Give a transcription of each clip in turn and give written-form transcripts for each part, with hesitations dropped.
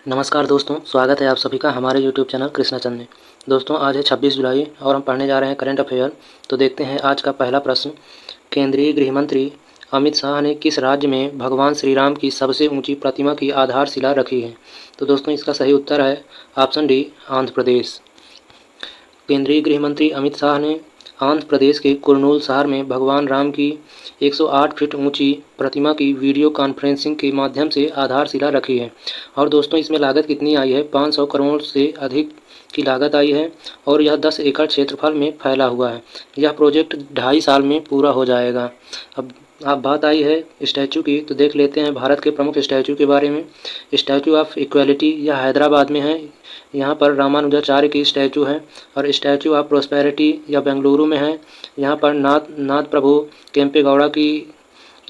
नमस्कार दोस्तों, स्वागत है आप सभी का हमारे YouTube चैनल कृष्णाचंद में। दोस्तों आज है 26 जुलाई और हम पढ़ने जा रहे हैं करंट अफेयर। तो देखते हैं आज का पहला प्रश्न। केंद्रीय गृह मंत्री अमित शाह ने किस राज्य में भगवान श्री राम की सबसे ऊंची प्रतिमा की आधारशिला रखी है? तो दोस्तों इसका सही उत्तर है ऑप्शन डी, आंध्र प्रदेश। केंद्रीय गृह मंत्री अमित शाह ने आंध्र प्रदेश के कुर्नूल शहर में भगवान राम की 108 फीट ऊंची प्रतिमा की वीडियो कॉन्फ्रेंसिंग के माध्यम से आधारशिला रखी है। और दोस्तों इसमें लागत कितनी आई है? 500 करोड़ से अधिक की लागत आई है और यह 10 एकड़ क्षेत्रफल में फैला हुआ है। यह प्रोजेक्ट 2.5 साल में पूरा हो जाएगा। अब बात आई है स्टैचू की, तो देख लेते हैं भारत के प्रमुख स्टैचू के बारे में। स्टैचू ऑफ इक्वलिटी यह हैदराबाद में है, यहाँ पर रामानुजाचार्य की स्टैचू है। और स्टैचू ऑफ प्रोस्पेरिटी यह बेंगलुरु में है, यहाँ पर नाथ प्रभु केम्पेगौड़ा की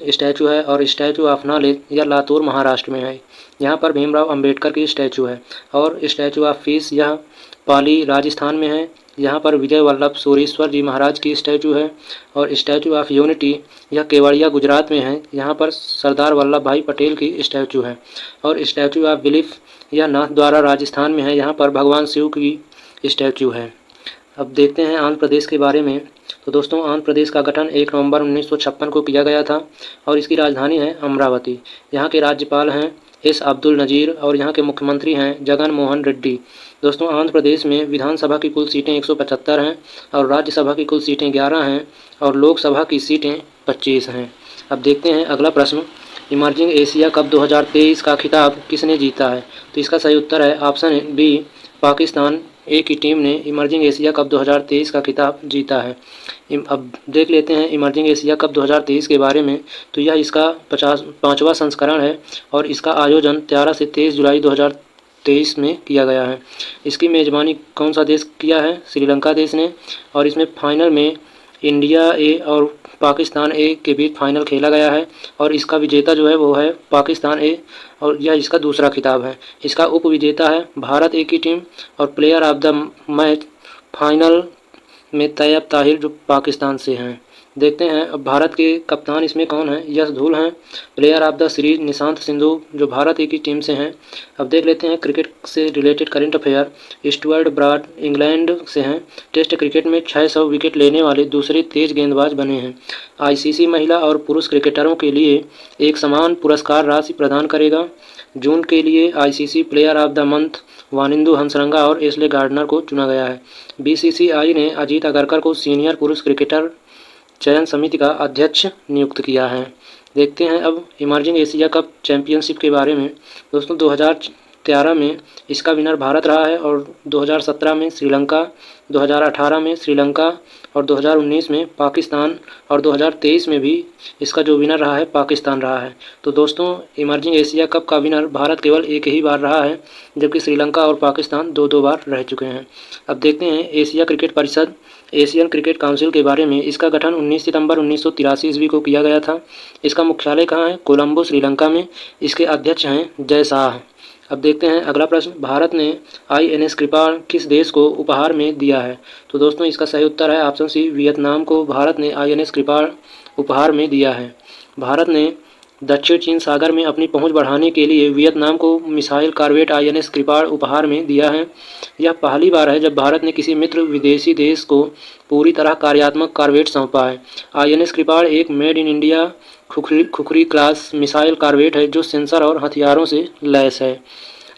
स्टैचू है। और स्टैचू ऑफ नॉलेज यह लातूर महाराष्ट्र में है, यहाँ पर भीमराव अंबेडकर की स्टैचू है। और स्टैचू ऑफ पीस यह पाली राजस्थान में है, यहाँ पर विजय वल्लभ सूरीश्वर जी महाराज की स्टैचू है। और स्टैचू ऑफ यूनिटी यह केवड़िया गुजरात में है, यहाँ पर सरदार वल्लभ भाई पटेल की स्टैचू है। और स्टैचू ऑफ बिलीफ यह नाथद्वारा राजस्थान में है, यहाँ पर भगवान शिव की स्टैचू है। अब देखते हैं आंध्र प्रदेश के बारे में। तो दोस्तों आंध्र प्रदेश का गठन 1 नवंबर 1956 को किया गया था और इसकी राजधानी है अमरावती। यहाँ के राज्यपाल हैं एस अब्दुल नज़ीर और यहाँ के मुख्यमंत्री हैं जगन मोहन रेड्डी। दोस्तों आंध्र प्रदेश में विधानसभा की कुल सीटें 175 हैं और राज्यसभा की कुल सीटें 11 हैं और लोकसभा की सीटें 25 हैं। अब देखते हैं अगला प्रश्न। इमर्जिंग एशिया कप 2023 का खिताब किसने जीता है? तो इसका सही उत्तर है ऑप्शन बी, पाकिस्तान ए की टीम ने इमर्जिंग एशिया कप 2023 का खिताब जीता है। अब देख लेते हैं इमर्जिंग एशिया कप 2023 के बारे में। तो यह इसका 5वां संस्करण है और इसका आयोजन 13 से 23 जुलाई 2023 में किया गया है। इसकी मेज़बानी कौन सा देश किया है? श्रीलंका देश ने। और इसमें फाइनल में इंडिया ए और पाकिस्तान ए के बीच फाइनल खेला गया है और इसका विजेता जो है वो है पाकिस्तान ए और यह इसका दूसरा खिताब है। इसका उप विजेता है भारत ए की टीम और player of the match final में तैयब ताहिर जो पाकिस्तान से हैं। देखते हैं अब भारत के कप्तान इसमें कौन है? यश धूल हैं। Player of the series Nishant Sindhu जो भारत ए की टीम से हैं। अब देख लेते हैं क्रिकेट से related current affair. Stuart Broad England से हैं। टेस्ट क्रिकेट में 600 विकेट लेने वाले दूसरे तेज गेंदबाज बने हैं। आईसीसी महिला और पुरुष क्रिकेटरों के लिए एक समान पुरस्कार राशि प्रदान करेगा। जून के लिए ICC player of the month Wanindu Hasaranga और एशले गार्डनर को चुना गया है। बीसीसीआई ने अजीत अगरकर को सीनियर पुरुष क्रिकेटर चयन समिति का अध्यक्ष नियुक्त किया है। देखते हैं अब इमर्जिंग एशिया कप चैंपियनशिप के बारे में। दोस्तों 2013 में इसका विनर भारत रहा है और 2017 में श्रीलंका, 2018 में श्रीलंका और 2019 में पाकिस्तान और 2023 में भी इसका जो विनर रहा है पाकिस्तान रहा है। तो दोस्तों इमर्जिंग एशिया कप का विनर भारत केवल एक ही बार रहा है, जबकि श्रीलंका और पाकिस्तान दो बार रह चुके हैं। अब देखते हैं एशिया क्रिकेट परिषद एशियन क्रिकेट काउंसिल के बारे में। इसका गठन 19 सितंबर 1983 ईस्वी को किया गया था। इसका मुख्यालय कहाँ है? कोलंबो श्रीलंका में। इसके अध्यक्ष हैं जय शाह। अब देखते हैं अगला प्रश्न। भारत ने आईएनएस कृपाण किस देश को उपहार में दिया है? तो दोस्तों इसका सही उत्तर है ऑप्शन सी, वियतनाम को भारत ने आईएनएस कृपाण उपहार में दिया है। भारत ने दक्षिण चीन सागर में अपनी पहुंच बढ़ाने के लिए वियतनाम को मिसाइल कॉर्वेट आईएनएस कृपाण उपहार में दिया है। यह पहली बार है जब भारत ने किसी मित्र विदेशी देश को पूरी तरह कार्यात्मक कॉर्वेट सौंपा है। आईएनएस कृपाण एक made in India Khukri class missile corvette है जो सेंसर और हथियारों से लैस है।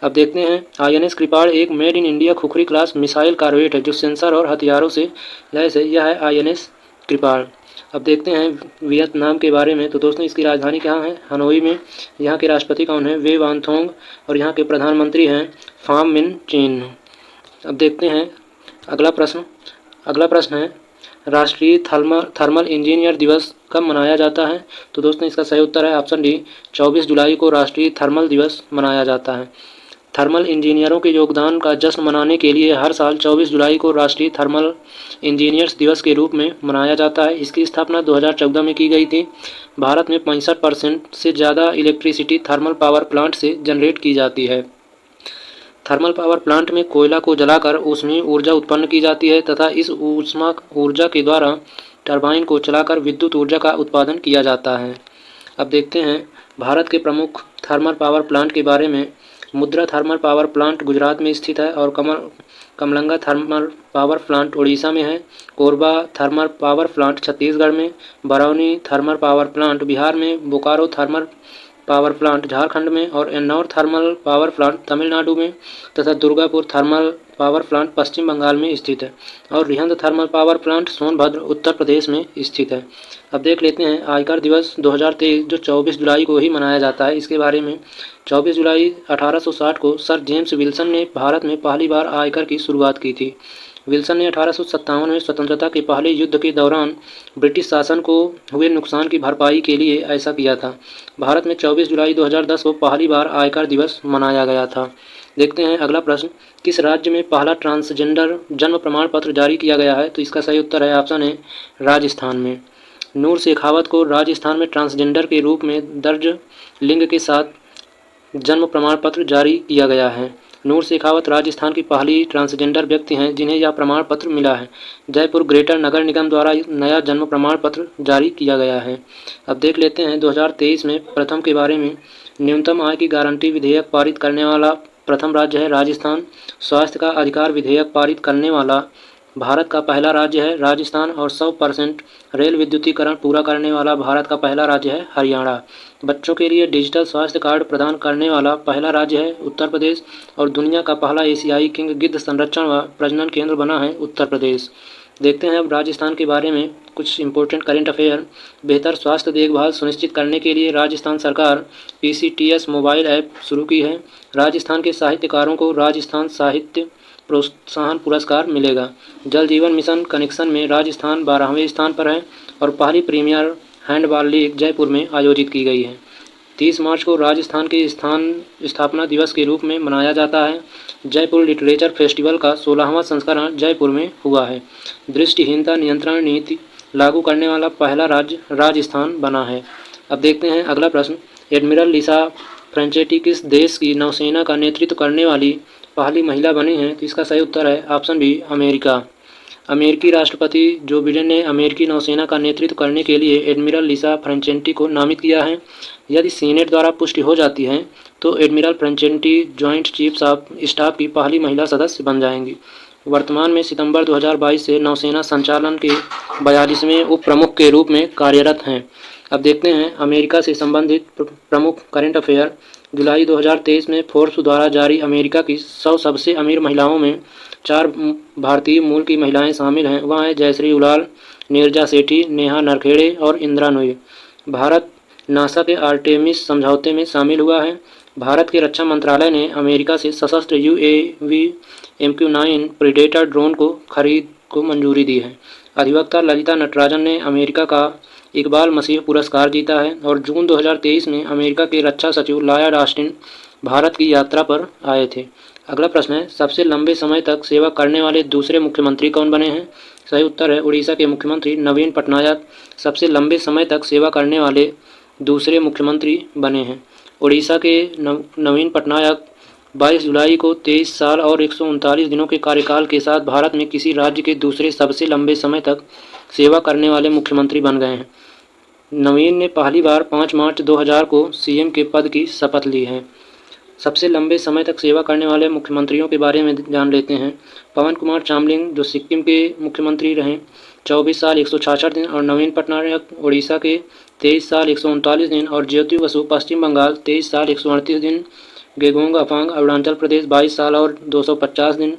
अब देखते हैं आईएनएस कृपाण एक made in India Khukri class missile corvette है जो सेंसर और हथियारों से लैस है। यह है आईएनएस कृपाण। अब देखते हैं वियतनाम के बारे में। तो दोस्तों इसकी राजधानी कहाँ है? हनोई में। यहाँ के राष्ट्रपति कौन है? वे वानथोंग और यहाँ के प्रधानमंत्री हैं फाम मिन चिन। अब देखते हैं अगला प्रश्न है राष्ट्रीय थर्मल इंजीनियर दिवस कब मनाया जाता है? तो दोस्तों इसका सही उत्तर है ऑप्शन डी, 24 जुलाई को राष्ट्रीय थर्मल दिवस मनाया जाता है। थर्मल इंजीनियरों के योगदान का जश्न मनाने के लिए हर साल 24 जुलाई को राष्ट्रीय थर्मल इंजीनियर्स दिवस के रूप में मनाया जाता है। इसकी स्थापना 2014 में की गई थी। भारत में 65% से ज़्यादा इलेक्ट्रिसिटी थर्मल पावर प्लांट से जनरेट की जाती है। थर्मल पावर प्लांट में कोयला को जलाकर ऊष्मीय ऊर्जा उत्पन्न की जाती है तथा इस ऊष्मा ऊर्जा के द्वारा टरबाइन को चलाकर विद्युत ऊर्जा का उत्पादन किया जाता है। अब देखते हैं भारत के प्रमुख थर्मल पावर प्लांट के बारे में। मुद्रा थर्मल पावर प्लांट गुजरात में स्थित है और Kamalanga thermal power plant Orissa में है। Korba thermal power plant Chhattisgarh में, Barauni thermal power plant Bihar में, Bokaro thermal power plant Jharkhand में और Ennore thermal power plant Tamil Nadu में तथा Durgapur thermal power plant Paschim Bangal में स्थित है और Rihand thermal power plant Sonbhadra Uttar Pradesh में स्थित है। अब देख लेते हैं आयकर दिवस 2023 जो 24 जुलाई को ही मनाया जाता है, इसके बारे में। 24 जुलाई 1860 को सर जेम्स विल्सन ने भारत में पहली बार आयकर की शुरुआत की थी। विल्सन ने 1857 में स्वतंत्रता के पहले युद्ध के दौरान ब्रिटिश शासन को हुए नुकसान की भरपाई के लिए ऐसा किया था। भारत में 24 जुलाई 2010 को पहली बार आयकर दिवस मनाया गया था। देखते हैं अगला प्रश्न, किस राज्य में पहला ट्रांसजेंडर जन्म प्रमाण पत्र जारी किया गया है? तो इसका सही उत्तर है ऑप्शन ए राजस्थान में। नूर शेखावत को राजस्थान में ट्रांसजेंडर के रूप में दर्ज लिंग के साथ जन्म प्रमाण पत्र जारी किया गया है। नूर शेखावत राजस्थान की पहली ट्रांसजेंडर व्यक्ति हैं जिन्हें यह प्रमाण पत्र मिला है। जयपुर ग्रेटर नगर निगम द्वारा नया जन्म प्रमाण पत्र जारी किया गया है। अब देख लेते हैं 2023 में प्रथम के बारे में। न्यूनतम आय की गारंटी विधेयक पारित करने वाला प्रथम राज्य है राजस्थान। स्वास्थ्य का अधिकार विधेयक पारित करने वाला भारत का पहला राज्य है राजस्थान और 100% रेल विद्युतीकरण पूरा करने वाला भारत का पहला राज्य है हरियाणा। बच्चों के लिए डिजिटल स्वास्थ्य कार्ड प्रदान करने वाला पहला राज्य है उत्तर प्रदेश और दुनिया का पहला एशियाई किंग गिद्ध संरक्षण व प्रजनन केंद्र बना है उत्तर प्रदेश। देखते हैं अब राजस्थान के बारे में कुछ इंपॉर्टेंट करंट अफेयर। बेहतर स्वास्थ्य देखभाल सुनिश्चित करने के लिए राजस्थान सरकार PCTS मोबाइल ऐप शुरू की है। राजस्थान के साहित्यकारों को राजस्थान साहित्य प्रोत्साहन पुरस्कार मिलेगा। जल जीवन मिशन कनेक्शन में राजस्थान 12वें स्थान पर है और पहली प्रीमियर हैंडबॉल लीग जयपुर में आयोजित की गई है। 30 मार्च को राजस्थान के स्थापना दिवस के रूप में मनाया जाता है। जयपुर लिटरेचर फेस्टिवल का 16वां संस्करण जयपुर में हुआ है। दृष्टिहीनता नियंत्रण नीति लागू करने वाला पहला राज्य राजस्थान बना है। अब देखते हैं अगला प्रश्न, एडमिरल लिसा फ्रेंचेटी किस देश की नौसेना का नेतृत्व करने वाली पहली महिला बनी हैं? तो इसका सही उत्तर है ऑप्शन बी अमेरिका। अमेरिकी राष्ट्रपति जो बिडेन ने अमेरिकी नौसेना का नेतृत्व करने के लिए एडमिरल लिसा फ्रेंचेटी को नामित किया है। यदि सीनेट द्वारा पुष्टि हो जाती है तो admiral Franchetti joint chiefs of staff की पहली महिला सदस्य बन जाएंगी। वर्तमान में सितंबर 2022 से नौसेना संचालन के 42वें उप प्रमुख के रूप में कार्यरत हैं। अब देखते हैं अमेरिका से संबंधित प्रमुख करंट अफेयर। जुलाई 2023 में फोर्ब्स द्वारा जारी अमेरिका की 100 सबसे अमीर महिलाओं में 4 भारतीय मूल की महिलाएं शामिल हैं। वह हैं जयश्री उलाल, नीरजा सेठी, नेहा नरखेड़े और इंदिरा नूई। भारत नासा के आर्टेमिस समझौते में शामिल हुआ है। भारत के रक्षा मंत्रालय ने अमेरिका से सशस्त्र UAV MQ-9 प्रीडेटर ड्रोन को खरीद को मंजूरी दी है। अधिवक्ता ललिता नटराजन ने अमेरिका का इकबाल मसीह पुरस्कार जीता है और जून 2023 में अमेरिका के रक्षा सचिव लॉयड ऑस्टिन भारत की यात्रा पर आए थे। अगला प्रश्न है, सबसे लंबे समय तक सेवा करने वाले दूसरे मुख्यमंत्री कौन बने हैं? सही उत्तर है उड़ीसा के मुख्यमंत्री नवीन पटनायक सबसे लंबे समय तक सेवा करने वाले दूसरे मुख्यमंत्री बने हैं। उड़ीसा के नवीन पटनायक 22 जुलाई को 23 साल और 139 दिनों के कार्यकाल के साथ भारत में किसी राज्य के दूसरे सबसे लंबे समय तक सेवा करने वाले मुख्यमंत्री बन गए हैं। नवीन ने पहली बार 5 मार्च 2000 को CM के पद की शपथ ली है। सबसे लंबे समय तक सेवा करने वाले मुख्यमंत्रियों के बारे में जान लेते हैं। पवन कुमार चामलिंग जो सिक्किम के मुख्यमंत्री रहे 24 साल 166 दिन और नवीन पटनायक उड़ीसा के 23 साल 139 दिन और ज्योति बसु पश्चिम बंगाल 23 साल 138 दिन, गेगोंग अफांग अरुणाचल प्रदेश 22 साल और 250 दिन,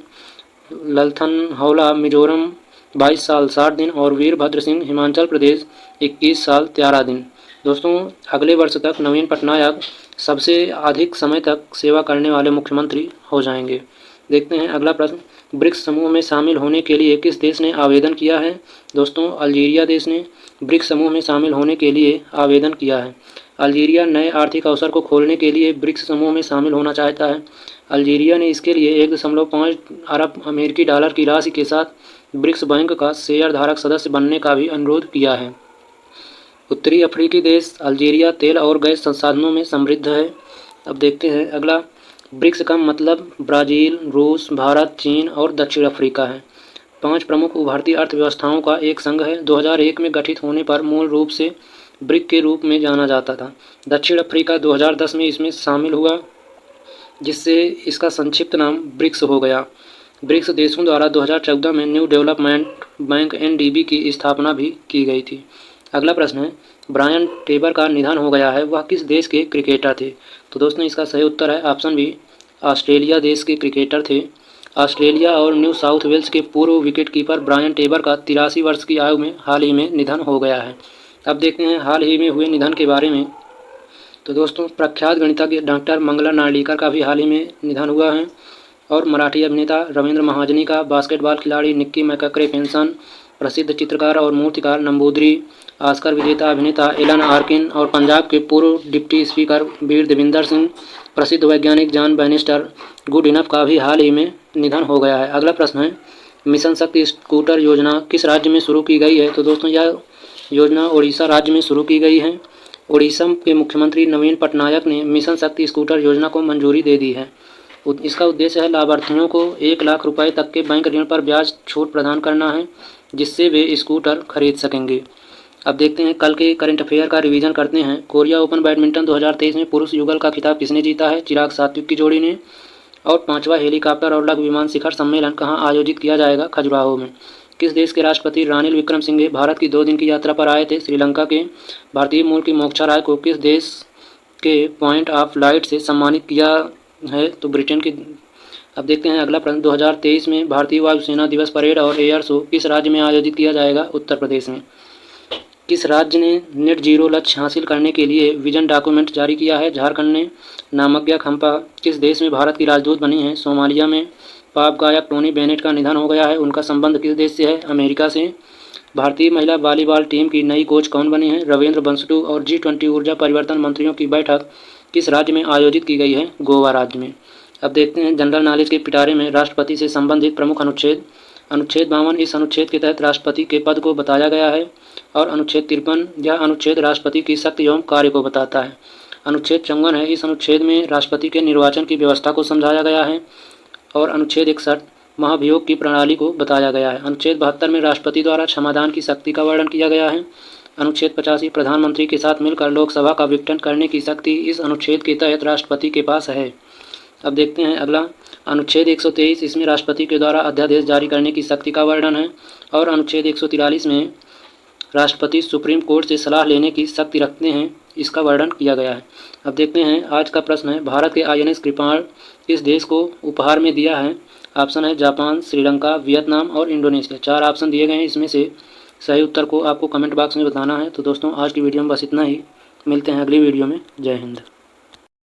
ललथनहावला मिजोरम 22 साल 60 दिन और वीरभद्र सिंह हिमाचल प्रदेश 21 साल 13 दिन। दोस्तों अगले वर्ष तक नवीन पटनायक सबसे अधिक समय तक सेवा करने वाले मुख्यमंत्री हो जाएंगे। देखते हैं अगला प्रश्न, ब्रिक्स समूह में शामिल होने के लिए किस देश ने आवेदन किया है? दोस्तों अल्जीरिया देश ने ब्रिक्स समूह में शामिल होने के लिए आवेदन किया है। अल्जीरिया नए आर्थिक अवसर को खोलने के लिए ब्रिक्स समूह में शामिल होना चाहता है। अल्जीरिया ने इसके लिए 1.5 अरब अमेरिकी डॉलर की राशि के साथ ब्रिक्स बैंक का शेयर धारक सदस्य बनने का भी अनुरोध किया है। उत्तरी अफ्रीकी देश अल्जीरिया तेल और गैस संसाधनों में समृद्ध है। अब देखते हैं अगला, ब्रिक्स का मतलब ब्राज़ील, रूस, भारत, चीन और दक्षिण अफ्रीका है। 5 प्रमुख उभरती अर्थव्यवस्थाओं का एक संघ है। 2001 में गठित होने पर मूल रूप से ब्रिक के रूप में जाना जाता था। दक्षिण अफ्रीका 2010 में इसमें शामिल हुआ। जिससे इसका संक्षिप्त नाम ब्रिक्स हो गया। ब्रिक्स देशों द्वारा 2014 में न्यू डेवलपमेंट बैंक (NDB) की स्थापना भी की गई थी। अगला प्रश्न है, ब्रायन टेबर का निधन हो गया है, वह किस देश के क्रिकेटर थे? तो दोस्तों इसका सही उत्तर है ऑप्शन बी, ऑस्ट्रेलिया देश के क्रिकेटर थे। ऑस्ट्रेलिया और न्यू साउथ वेल्स के पूर्व विकेटकीपर ब्रायन टेबर का 83 वर्ष की आयु में हाल ही में निधन हो गया है। अब देखते हैं हाल ही में हुए निधन के बारे में। तो दोस्तों प्रख्यात गणितज्ञ डॉक्टर मंगला नार्लिकर का भी हाल ही में निधन हुआ है। और मराठी अभिनेता रविंद्र महाजनी का, बास्केटबॉल खिलाड़ी निक्की मैकक्रे-पेंसन, प्रसिद्ध चित्रकार और मूर्तिकार नंबूदरी, ऑस्कर विजेता अभिनेता एलन आर्किन और पंजाब के पूर्व डिप्टी स्पीकर वीर देविंदर सिंह, प्रसिद्ध वैज्ञानिक जॉन बैनिस्टर गुडइनफ का भी हाल ही में निधन हो गया है। अगला प्रश्न है, मिशन शक्ति स्कूटर योजना किस राज्य में शुरू की गई है? तो दोस्तों यह योजना उड़ीसा राज्य में शुरू की गई है। उड़ीसा के मुख्यमंत्री नवीन पटनायक ने मिशन शक्ति स्कूटर योजना को मंजूरी दे दी है। इसका उद्देश्य है लाभार्थियों को 1 लाख रुपए तक के बैंक ऋण पर ब्याज छूट प्रदान करना है, जिससे वे स्कूटर खरीद सकेंगे। अब देखते हैं कल के करंट अफेयर का रिवीजन करते हैं। कोरिया ओपन बैडमिंटन 2023 में पुरुष युगल का खिताब किसने जीता है? चिराग सात्विक की जोड़ी ने। और 5वां हेलीकॉप्टर और लघु विमान शिखर सम्मेलन कहाँ आयोजित किया जाएगा? खजुराहो में। किस देश के राष्ट्रपति रानिल विक्रमसिंघे भारत की 2 दिन की यात्रा पर आए थे? श्रीलंका के। भारतीय मूल की मोक्षा राय को किस देश के पॉइंट ऑफ लाइट से सम्मानित किया है? तो ब्रिटेन की। अब देखते हैं अगला प्रश्न, 2023 में भारतीय वायुसेना दिवस परेड और एयर शो किस राज्य में आयोजित किया जाएगा? उत्तर प्रदेश में। किस राज्य ने नेट जीरो लक्ष्य हासिल करने के लिए विजन डॉक्यूमेंट जारी किया है? झारखंड ने। नामग्या खम्पा किस देश में भारत की राजदूत बनी है? सोमालिया में। पॉप गायक टोनी बेनेट का निधन हो गया है, उनका संबंध किस देश से है? अमेरिका से। भारतीय महिला वॉलीबॉल टीम की नई कोच कौन बनी है? रविंद्र बंसटू। और G20 ऊर्जा परिवर्तन मंत्रियों की बैठक किस राज्य में आयोजित की गई है? गोवा राज्य में। अब देखते हैं जनरल नॉलेज के पिटारे में राष्ट्रपति से संबंधित प्रमुख अनुच्छेद। अनुच्छेद 52 इस अनुच्छेद के तहत राष्ट्रपति के पद को बताया गया है। और अनुच्छेद 53 यह अनुच्छेद राष्ट्रपति की शक्ति एवं कार्य को बताता है। अनुच्छेद 54 है, इस अनुच्छेद में राष्ट्रपति के निर्वाचन की व्यवस्था को समझाया गया है। और अनुच्छेद 61 महाभियोग की प्रणाली को बताया गया है। अनुच्छेद 72 में राष्ट्रपति द्वारा क्षमादान की शक्ति का वर्णन किया गया है। अनुच्छेद 85 प्रधानमंत्री के साथ मिलकर लोकसभा का विघटन करने की शक्ति इस अनुच्छेद के तहत राष्ट्रपति के पास है। अब देखते हैं अगला अनुच्छेद 123, इसमें राष्ट्रपति के द्वारा अध्यादेश जारी करने की शक्ति का वर्णन है। और अनुच्छेद 143 में राष्ट्रपति सुप्रीम कोर्ट से सलाह लेने की शक्ति रखते हैं, इसका वर्णन किया गया है। अब देखते हैं आज का प्रश्न है, भारत के INS कृपाण किस देश को उपहार में दिया है? ऑप्शन है जापान, श्रीलंका, वियतनाम और इंडोनेशिया। 4 ऑप्शन दिए गए हैं, इसमें से सही उत्तर को आपको कमेंट बॉक्स में बताना है। तो दोस्तों आज की वीडियो में बस इतना ही, मिलते हैं अगली वीडियो में। जय हिंद।